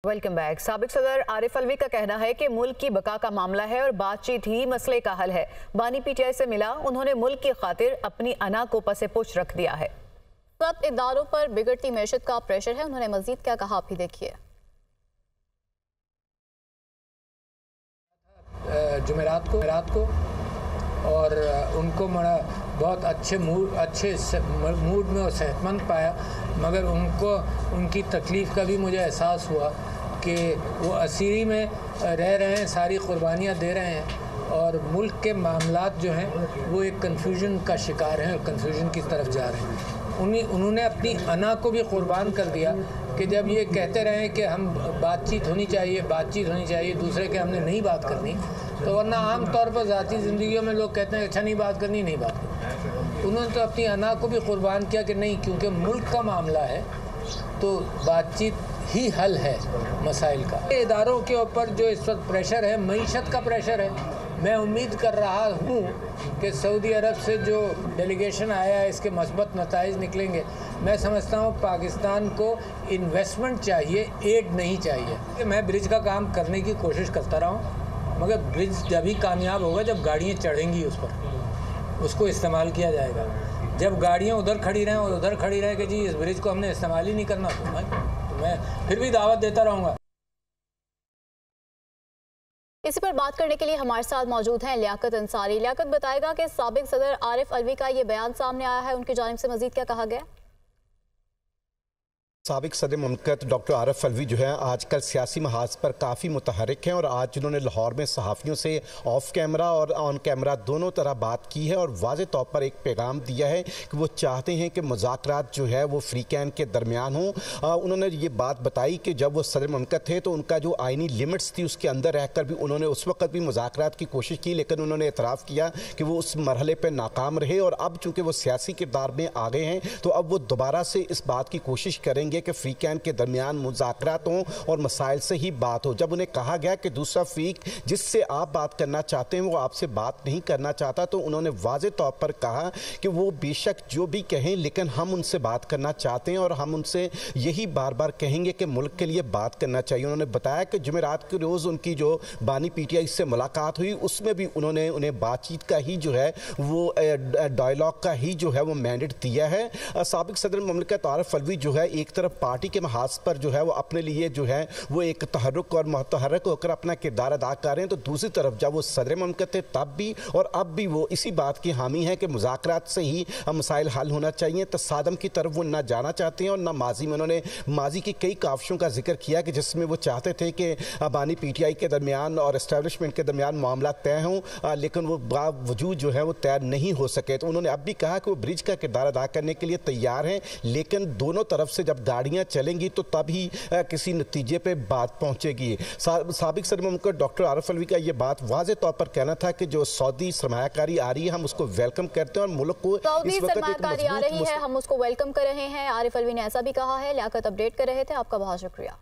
Welcome back. साबिक सदर आरिफ अलवी का कहना है कि मुल्क की बका का मामला है और बातचीत ही मसले का हल है। बानी पीटीआई से मिला, उन्होंने मुल्क की खातिर अपनी अना को पसे पुश रख दिया है। सब इदारों पर बिगड़ती मैशत का प्रेशर है। उन्होंने मजीद क्या कहा, आप भी देखिए। जुमेरात को और उनको बहुत अच्छे मूड में और सेहतमंद पाया, मगर उनकी तकलीफ़ का भी मुझे एहसास हुआ कि वो असीरी में रह रहे हैं, सारी कुर्बानियाँ दे रहे हैं और मुल्क के मामलात जो हैं वो एक कन्फ्यूजन का शिकार हैं और कन्फ्यूजन की तरफ जा रहे हैं। उन्होंने अपनी अना को भी कुर्बान कर दिया कि जब ये कहते रहे कि हम बातचीत होनी चाहिए, दूसरे के हमने नहीं बात करनी, तो वरना आम तौर पर ज़ाती ज़िंदगियों में लोग कहते हैं अच्छा नहीं बात करनी। उन्होंने तो अपनी अना को भी कुर्बान किया कि नहीं, क्योंकि मुल्क का मामला है तो बातचीत ही हल है मसाइल का। इदारों के ऊपर जो इस वक्त प्रेशर है, मईशत का प्रेशर है। मैं उम्मीद कर रहा हूँ कि सऊदी अरब से जो डेलीगेशन आया है इसके मस्बत नताइज निकलेंगे। मैं समझता हूँ पाकिस्तान को इन्वेस्टमेंट चाहिए, एड नहीं चाहिए। मैं ब्रिज का काम करने की कोशिश करता रहा हूँ, मगर ब्रिज जब ही कामयाब होगा जब गाड़ियाँ चढ़ेंगी उस पर, उसको इस्तेमाल किया जाएगा। जब गाड़ियाँ उधर खड़ी रहें और उधर खड़ी रहें कि जी इस ब्रिज को हमने इस्तेमाल ही नहीं करना, तो मैं फिर भी दावत देता रहूँगा। इसी पर बात करने के लिए हमारे साथ मौजूद हैं लियाकत अंसारी। लियाकत बताएगा कि साबिक सदर आरिफ अलवी का ये बयान सामने आया है, उनकी जानिब से मजीद क्या कहा गया? साबिक सदर मुमलकत डॉक्टर आरिफ अलवी जो है आजकल सियासी महाज पर काफ़ी मुतहरिक हैं और आज उन्होंने लाहौर में सहाफ़ियों से ऑफ कैमरा और ऑन कैमरा दोनों तरह बात की है और वाज़े तौर पर एक पैगाम दिया है कि वो चाहते हैं कि मुज़ाकरात जो है वो फ्री कैन के दरमियान हों। उन्होंने ये बात बताई कि जब वो सदर मुमलकत थे तो उनका जो आइनी लिमिट्स थी उसके अंदर रहकर भी उन्होंने उस वक्त भी मुज़ाकरात की कोशिश की, लेकिन उन्होंने एतराफ़ किया कि वो उस मरहले पर नाकाम रहे और अब चूँकि वो सियासी किरदार में आ गए हैं तो अब वो दोबारा से इस बात की कोशिश करेंगे कि फ्री कैन के दरमियान मुज़ाकरात हों और मसाइल से ही बात हो। जब उन्हें कहा गया कि दूसरा फ़रीक जिससे आप बात करना चाहते हैं वो आपसे बात नहीं करना चाहता, तो उन्होंने वाज़े तौर पर कहा कि वो बेशक जो भी कहें लेकिन हम उनसे बात करना चाहते हैं और हम उनसे यही बार बार कहेंगे कि मुल्क के लिए बात करना चाहिए। उन्होंने बताया कि जुमेरात के रोज़ उनकी जो बानी पीटीआई से मुलाकात हुई उसमें भी उन्होंने उन्हें बातचीत का ही जो है वो डायलॉग का ही जो है वो मैंडेट दिया है। साबिक सदर मुमलकत आरिफ अलवी जो है एक तरफ पार्टी के महाज पर जो है वो अपने लिए जो है वो एक तहरुक और मुतहरक होकर अपना किरदार अदा कर रहे हैं, तो दूसरी तरफ जब वो सदर मुमलकत थे तब भी और अब भी वो इसी बात की हामी है कि मुज़ाकरात से ही मसाइल हल होना चाहिए। तसादम की तरफ वो ना जाना चाहते हैं और ना माजी में। उन्होंने माजी की कई काविशों का जिक्र किया कि जिसमें वो चाहते थे कि बानी पीटीआई के दरमियान और इस्टेब्लिशमेंट के दरमियान मामला तय हों, लेकिन वो बावजूद जो है वो तय नहीं हो सके। तो उन्होंने अब भी कहा कि वो ब्रिज का किरदार अदा करने के लिए तैयार हैं, लेकिन दोनों तरफ से जब गाड़ियाँ चलेंगी तो तभी किसी नतीजे पे बात पहुंचेगी। साबिक सदर मुमलकत डॉक्टर आरिफ अलवी का ये बात वाज़े तौर पर कहना था कि जो सऊदी सरमायाकारी आ रही है हम उसको वेलकम करते हैं और मुल्क को सऊदी सरमायाकारी आ रही है हम उसको वेलकम कर रहे हैं। आरिफ अलवी ने ऐसा भी कहा है। लियाकत अपडेट कर रहे थे, आपका बहुत शुक्रिया।